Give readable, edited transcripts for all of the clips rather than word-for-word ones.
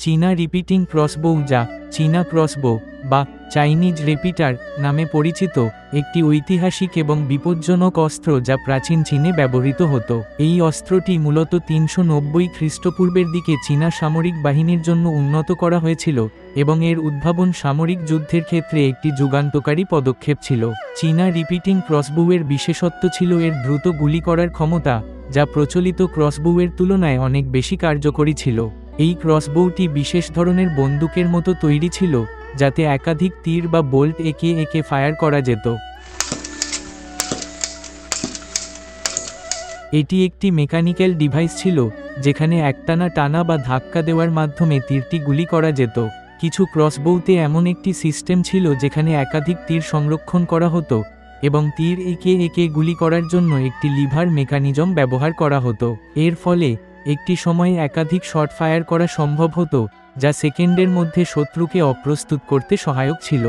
চীনা repeating crossbow, যা চীনা ক্রসবো বা চাইনিজ রিপিটার নামে পরিচিত, একটি ঐতিহাসিক এবং বিপজ্জনক অস্ত্র যা প্রাচীন চীনে ব্যবহৃত হতো। এই অস্ত্রটি মূলত 390 খ্রিস্টপূর্বের দিকে চীনা সামরিক বাহিনীর জন্য উন্নত করা হয়েছিল এবং এর উদ্ভাবন সামরিক যুদ্ধের ক্ষেত্রে একটি যুগান্তকারী পদক্ষেপ ছিল। চীনা রিপিটিং ক্রসবোউয়ের বিশেষত্ব ছিল এর দ্রুত গুলি করার ক্ষমতা, যা প্রচলিত ক্রসবোউয়ের তুলনায় অনেক বেশি কার্যকরী ছিল। এই ক্রসবোউটি বিশেষ ধরনের বন্দুকের মতো তৈরি ছিল, যাতে একাধিক তীর বা বোল্ট একে একে ফায়ার করা যেত। এটি একটি মেকানিক্যাল ডিভাইস ছিল, যেখানে একটানা টানা বা ধাক্কা দেওয়ার মাধ্যমে তীরটি গুলি করা যেত। কিছু ক্রসবোউতে এমন একটি সিস্টেম ছিল যেখানে একাধিক তীর সংরক্ষণ করা হতো এবং তীর একে একে গুলি করার জন্য একটি লিভার মেকানিজম ব্যবহার করা হতো। এর ফলে একটি সময়ে একাধিক শট ফায়ার করা সম্ভব হতো, যা সেকেন্ডের মধ্যে শত্রুকে অপ্রস্তুত করতে সহায়ক ছিল।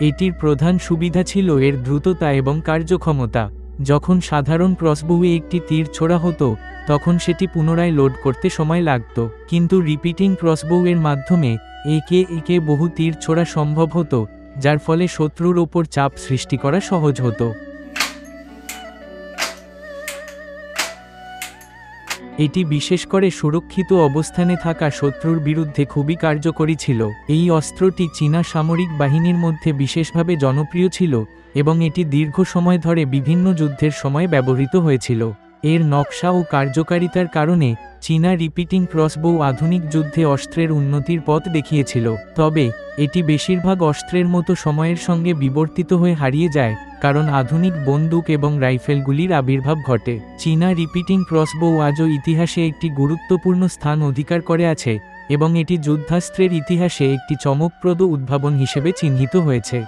এটির প্রধান সুবিধা ছিল এর দ্রুততা এবং কার্যক্ষমতা। যখন সাধারণ ক্রসবোউয়ে একটি তীর ছোড়া হতো, তখন সেটি পুনরায় লোড করতে সময় লাগত, কিন্তু রিপিটিং ক্রসবোউয়ের মাধ্যমে একে একে বহু তীর ছোড়া সম্ভব হতো, যার ফলে শত্রুর ওপর চাপ সৃষ্টি করা সহজ হতো। এটি বিশেষ করে সুরক্ষিত অবস্থানে থাকা শত্রুর বিরুদ্ধে খুবই কার্যকরী ছিল। এই অস্ত্রটি চীনা সামরিক বাহিনীর মধ্যে বিশেষভাবে জনপ্রিয় ছিল এবং এটি দীর্ঘ সময় ধরে বিভিন্ন যুদ্ধের সময় ব্যবহৃত হয়েছিল। এর নকশা ও কার্যকারিতার কারণে চীনা রিপিটিং ক্রসবোউ আধুনিক যুদ্ধে অস্ত্রের উন্নতির পথ দেখিয়েছিল। তবে এটি বেশিরভাগ অস্ত্রের মতো সময়ের সঙ্গে বিবর্তিত হয়ে হারিয়ে যায়, কারণ আধুনিক বন্দুক এবং রাইফেলগুলির আবির্ভাব ঘটে। চীনা রিপিটিং ক্রসবোউ আজও ইতিহাসে একটি গুরুত্বপূর্ণ স্থান অধিকার করে আছে এবং এটি যুদ্ধাস্ত্রের ইতিহাসে একটি চমকপ্রদ উদ্ভাবন হিসেবে চিহ্নিত হয়েছে।